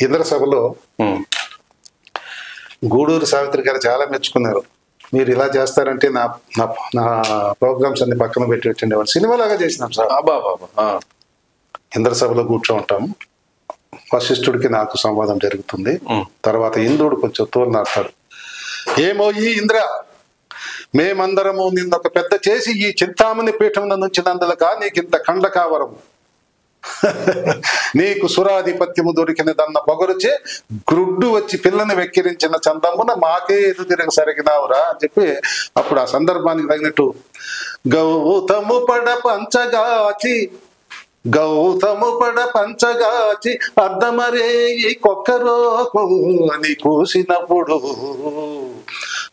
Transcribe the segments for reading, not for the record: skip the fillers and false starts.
ఇంద్ర సభలో గూడూరు సావిత్రి గారు చాలా మెచ్చుకున్నారు. మీరు ఇలా చేస్తారంటే నా నా ప్రోగ్రామ్స్ అన్ని పక్కన పెట్టి పెట్టండి. సినిమాలాగా చేసినాం సార్. ఇంద్ర సభలో కూర్చోంటాము. వశిష్ఠుడికి నాకు సంవాదం జరుగుతుంది. తర్వాత ఇంద్రుడు కొంచెం తోలు నాడతాడు. ఏమో ఈ ఇంద్ర, మేమందరము నిన్నొక పెద్ద చేసి ఈ చింతామణి పీఠం నుంచినందులక నీకింత కండ్ల కావరం, నీకు సురాధిపత్యము దొరికినదన్న పొగరుచే గ్రుడ్డు వచ్చి పిల్లని వెక్కిరించిన చందమున మాకే ఎదు తిరగ సరిగినావురా అని చెప్పి అప్పుడు ఆ సందర్భానికి తగినట్టు గౌతము పడ పంచగాచి అద్దమరే ఈ కొక్కరోకు అని కూసినప్పుడు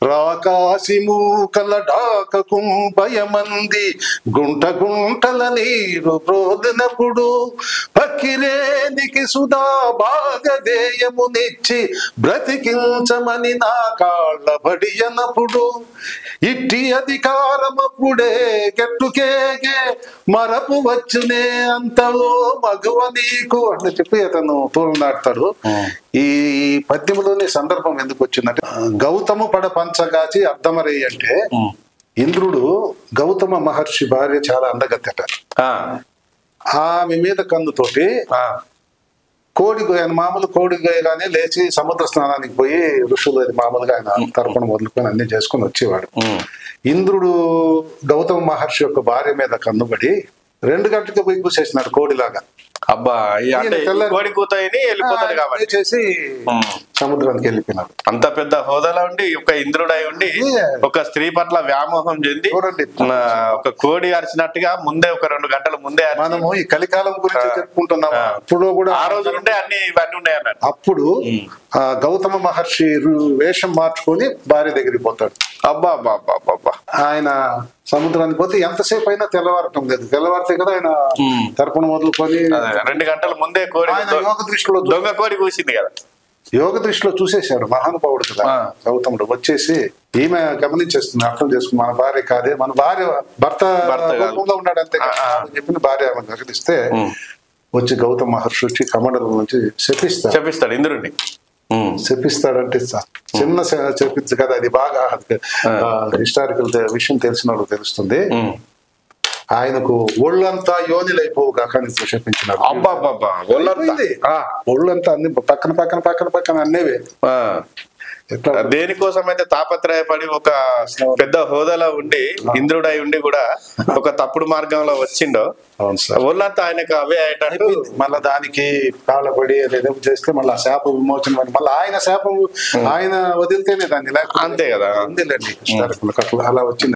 రాకాసి మూకల డాకకు భయమంది గుంటల నీరు బ్రోదినప్పుడు పక్కిరేనికి సుధా భాగదేయమునిచ్చి బ్రతికించమని నా కాళ్ళ బడియనప్పుడు ఇట్టి అధికారమప్పుడే గట్టుకేగే మరపు వచ్చునే అంతలో మగువ నీకు అని చెప్పి అతను తోలునాడతాడు. ఈ పద్యములోని సందర్భం ఎందుకు వచ్చిందంటే గౌతము పడ పంచగాచి అద్దమరే అంటే ఇంద్రుడు గౌతమ మహర్షి భార్య చాలా అందగత్తెట. ఆమె మీద కన్నుతోటి కోడిగోయ మామూలు కోడిగోయగానే లేచి సముద్ర స్నానానికి పోయి ఋషులు అది మామూలుగా ఆయన తర్పణ మొదలుకొని అన్ని చేసుకుని వచ్చేవాడు. ఇంద్రుడు గౌతమ మహర్షి యొక్క భార్య మీద కన్నుబడి 2 గంటలకు పోయి కూసేసినాడు కోడిలాగా. అబ్బా కోడి కూతని వెళ్ళిపోతాడు కాబట్టి చేసి సముద్రానికి వెళ్ళిపోయినాడు. అంత పెద్ద హోదాలో ఉండి ఒక ఇంద్రుడై ఉండి ఒక స్త్రీ పట్ల వ్యామోహం చెంది ఒక కోడి అరిచినట్టుగా ముందే ఒక 2 గంటల ముందే మనము ఈ కలికాలం గురించి చెప్పుకుంటున్నాము. అప్పుడు కూడా ఆ రోజు నుండే ఇవన్నీ ఉన్నాయి అన్నాడు. అప్పుడు గౌతమ మహర్షి వేషం మార్చుకొని భార్య దగ్గరికి పోతాడు. అబ్బా అబ్బా అబ్బా అబ్బా ఆయన సముద్రానికి పోతే ఎంతసేపు అయినా తెల్లవారటం లేదు. తెల్లవారితే కదా ఆయన తర్పణ మొదలుకొని 2 గంటల ముందే కోడి యోగ దృష్టిలో దొంగ కోడి కూసింది కదా. యోగ దృష్టిలో చూసేశాడు మహానుభావుడు కదా గౌతముడు. వచ్చేసి ఈమె గమనించేస్తుంది, అర్థం చేసుకుని మన భార్య కాదే, మన భర్త ఉన్నాడు అంతే అని చెప్పిన భార్య ఆమె ప్రకటిస్తే వచ్చి గౌతమ మహర్షి వచ్చి కమండలం నుంచి చెప్పిస్తాడు ఇంద్రుడిని. చెప్పిస్తాడంటే చిన్న చెప్పించు కదా, అది బాగా హిస్టారికల్ విషయం తెలిసిన వాళ్ళకి తెలుస్తుంది. ఆయనకు ఒళ్ళంతా యోనిలైపోవు కాకని చెప్పించినారు. ఒళ్ళంతా అన్ని పక్కన అన్నేవే. దేనికోసం అయితే తాపత్రయపడి ఒక పెద్ద హోదాలో ఉండి ఇంద్రుడై ఉండి కూడా ఒక తప్పుడు మార్గంలో వచ్చిండో ఒళ్ళంతా ఆయనకు అవే అయ్యేటట్టు మళ్ళా దానికి కాళ్ళపడి ఏదో చేస్తే మళ్ళీ ఆ శాప విమోచన మళ్ళీ ఆయన శాపం ఆయన వదిలితేనే దాన్ని లేకపోతే అంతే కదా ఉందిలేండి అలా వచ్చింది.